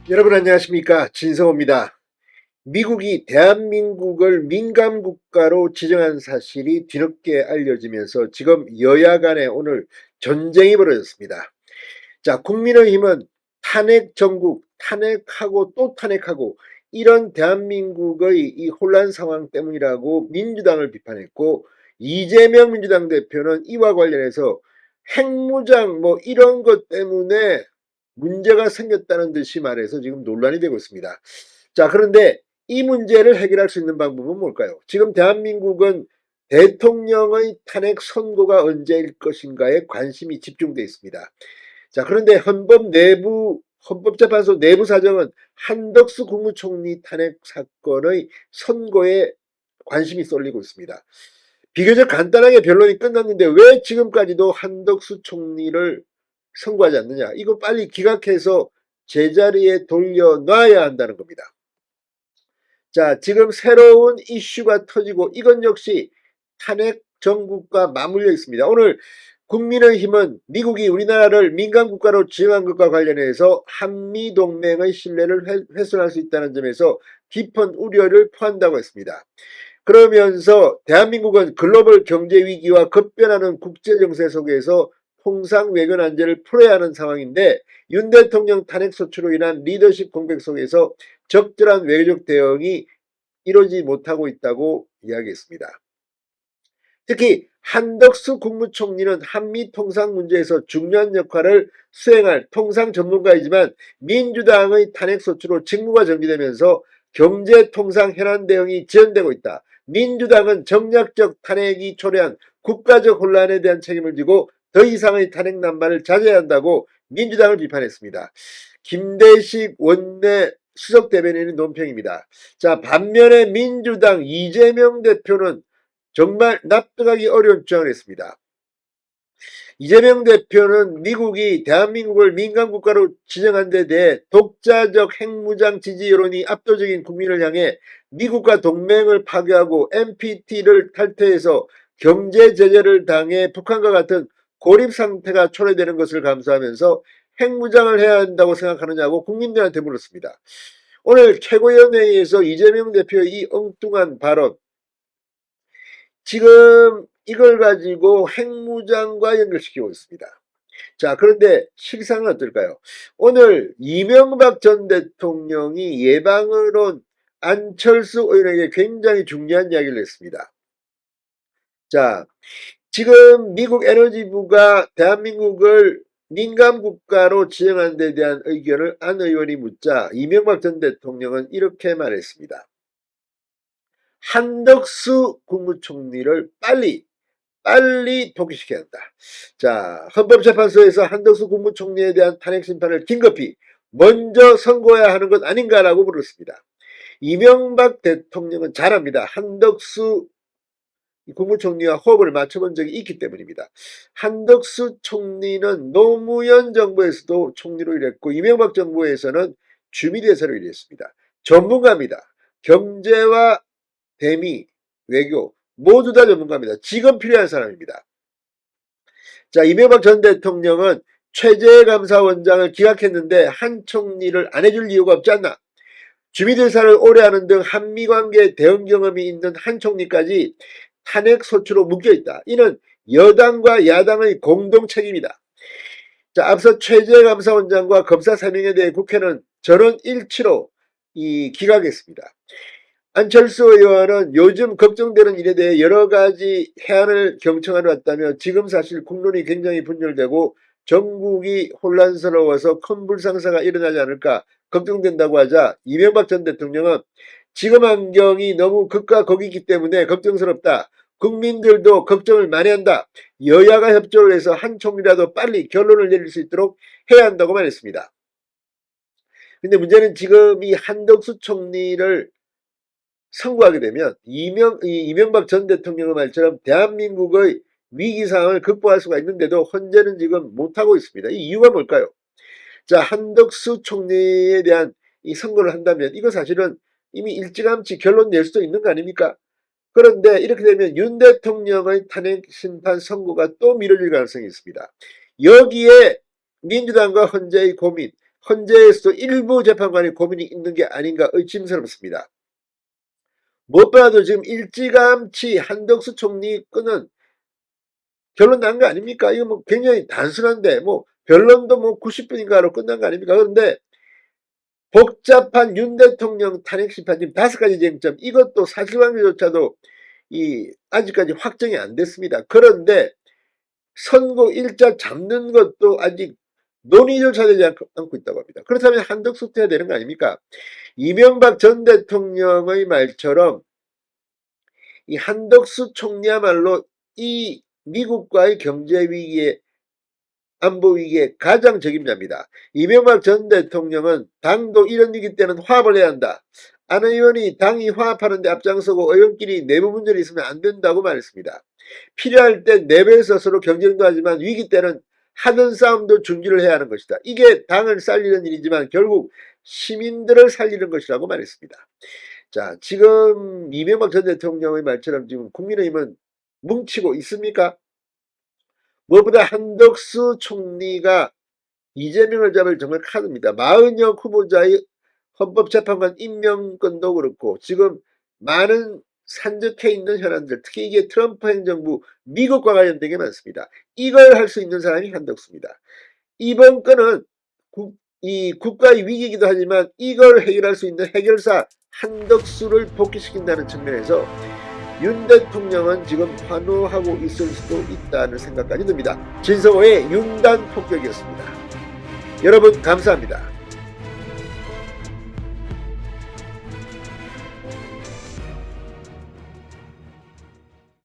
여러분 안녕하십니까, 진성호입니다. 미국이 대한민국을 민감국가로 지정한 사실이 뒤늦게 알려지면서 지금 여야 간에 오늘 전쟁이 벌어졌습니다. 자, 국민의힘은 탄핵 정국, 탄핵하고 또 탄핵하고, 이런 대한민국의 이 혼란 상황 때문이라고 민주당을 비판했고, 이재명 민주당 대표는 이와 관련해서 핵무장 뭐 이런 것 때문에 문제가 생겼다는 듯이 말해서 지금 논란이 되고 있습니다. 자, 그런데 이 문제를 해결할 수 있는 방법은 뭘까요? 지금 대한민국은 대통령의 탄핵 선고가 언제일 것인가에 관심이 집중되어 있습니다. 자, 그런데 헌법재판소 내부 사정은 한덕수 국무총리 탄핵 사건의 선고에 관심이 쏠리고 있습니다. 비교적 간단하게 변론이 끝났는데 왜 지금까지도 한덕수 총리를 선고하지 않느냐? 이거 빨리 기각해서 제자리에 돌려놔야 한다는 겁니다. 자, 지금 새로운 이슈가 터지고 이건 역시 탄핵 정국과 맞물려 있습니다. 오늘 국민의힘은 미국이 우리나라를 민간국가로 지정한 것과 관련해서 한미동맹의 신뢰를 훼손할 수 있다는 점에서 깊은 우려를 표한다고 했습니다. 그러면서 대한민국은 글로벌 경제 위기와 급변하는 국제 정세 속에서 통상 외교 난제를 풀어야 하는 상황인데, 윤 대통령 탄핵 소추로 인한 리더십 공백 속에서 적절한 외교적 대응이 이루어지지 못하고 있다고 이야기했습니다. 특히 한덕수 국무총리는 한미 통상 문제에서 중요한 역할을 수행할 통상 전문가이지만 민주당의 탄핵 소추로 직무가 정지되면서 경제 통상 현안 대응이 지연되고 있다. 민주당은 정략적 탄핵이 초래한 국가적 혼란에 대한 책임을 지고 더 이상의 탄핵 남발을 자제해야 한다고 민주당을 비판했습니다. 김대식 원내 수석 대변인의 논평입니다. 자, 반면에 민주당 이재명 대표는 정말 납득하기 어려운 주장을 했습니다. 이재명 대표는 미국이 대한민국을 민간국가로 지정한 데 대해 독자적 핵무장 지지 여론이 압도적인 국민을 향해 미국과 동맹을 파괴하고 NPT를 탈퇴해서 경제 제재를 당해 북한과 같은 고립 상태가 초래되는 것을 감수하면서 핵무장을 해야 한다고 생각하느냐고 국민들한테 물었습니다. 오늘 최고위원회에서 이재명 대표의 이 엉뚱한 발언, 지금 이걸 가지고 핵무장과 연결시키고 있습니다. 자, 그런데 실상은 어떨까요? 오늘 이명박 전 대통령이 예방을 온 안철수 의원에게 굉장히 중요한 이야기를 했습니다. 자, 지금 미국 에너지부가 대한민국을 민감국가로 지정한 데 대한 의견을 안 의원이 묻자 이명박 전 대통령은 이렇게 말했습니다. 한덕수 국무총리를 빨리 복귀시켜야 한다. 자, 헌법재판소에서 한덕수 국무총리에 대한 탄핵 심판을 긴급히 먼저 선고해야 하는 것 아닌가라고 물었습니다. 이명박 대통령은 잘 압니다. 한덕수 국무총리와 호흡을 맞춰본 적이 있기 때문입니다. 한덕수 총리는 노무현 정부에서도 총리로 일했고 이명박 정부에서는 주미대사로 일했습니다. 전문가입니다. 경제와 대미, 외교 모두 다 전문가입니다. 지금 필요한 사람입니다. 자, 이명박 전 대통령은 최재감사원장을 기각했는데 한 총리를 안 해줄 이유가 없지 않나. 주미대사를 오래 하는 등 한미관계 대응 경험이 있는 한 총리까지 탄핵 소추로 묶여있다. 이는 여당과 야당의 공동 책임이다. 자, 앞서 최재감사원장과 검사 3명에 대해 국회는 전원 일치로 기각했습니다. 안철수 의원은 요즘 걱정되는 일에 대해 여러 가지 해안을 경청하러 왔다며 지금 사실 국론이 굉장히 분열되고 전국이 혼란스러워서 큰 불상사가 일어나지 않을까 걱정된다고 하자 이명박 전 대통령은 지금 환경이 너무 극과 극이기 때문에 걱정스럽다. 국민들도 걱정을 많이 한다. 여야가 협조를 해서 한 총리라도 빨리 결론을 내릴 수 있도록 해야 한다고 말했습니다. 근데 문제는 지금 이 한덕수 총리를 선고하게 되면 이명박 전 대통령의 말처럼 대한민국의 위기 상황을 극복할 수가 있는데도 헌재는 지금 못하고 있습니다. 이 이유가 뭘까요? 자, 한덕수 총리에 대한 이 선고를 한다면 이거 사실은 이미 일찌감치 결론 낼 수도 있는 거 아닙니까? 그런데 이렇게 되면 윤 대통령의 탄핵 심판 선고가 또 미뤄질 가능성이 있습니다. 여기에 민주당과 헌재의 고민, 헌재에서도 일부 재판관이 고민이 있는 게 아닌가 의심스럽습니다. 무엇보다도 지금 일찌감치 한덕수 총리 건은 결론 난 거 아닙니까? 이거 뭐 굉장히 단순한데, 뭐, 변론도 뭐 90분인가로 끝난 거 아닙니까? 그런데 복잡한 윤 대통령 탄핵 심판 지금 5가지 쟁점, 이것도 사실관계조차도 아직까지 확정이 안 됐습니다. 그런데 선고 일자 잡는 것도 아직 논의조차 되지 않고 있다고 합니다. 그렇다면 한덕수 해야 되는 거 아닙니까? 이명박 전 대통령의 말처럼 이 한덕수 총리야말로 이 미국과의 경제 위기에 안보 위기의 가장 적임자입니다. 이명박 전 대통령은 당도 이런 위기 때는 화합을 해야 한다. 안 의원이 당이 화합하는 데 앞장서고 의원끼리 내부 문제를 있으면 안 된다고 말했습니다. 필요할 때 내부에서 서로 경쟁도 하지만 위기 때는 하던 싸움도 중지를 해야 하는 것이다. 이게 당을 살리는 일이지만 결국 시민들을 살리는 것이라고 말했습니다. 자, 지금 이명박 전 대통령의 말처럼 지금 국민의힘은 뭉치고 있습니까? 무엇보다 한덕수 총리가 이재명을 잡을 정말 카드입니다. 마은혁 후보자의 헌법재판관 임명권도 그렇고 지금 많은 산적해 있는 현안들, 특히 이게 트럼프 행정부 미국과 관련된 게 많습니다. 이걸 할 수 있는 사람이 한덕수입니다. 이번 건은 국가의 위기이기도 하지만 이걸 해결할 수 있는 해결사 한덕수를 복귀시킨다는 측면에서 윤 대통령은 지금 환호하고 있을 수도 있다는 생각까지 듭니다. 진성호의 윤단 폭격이었습니다. 여러분 감사합니다.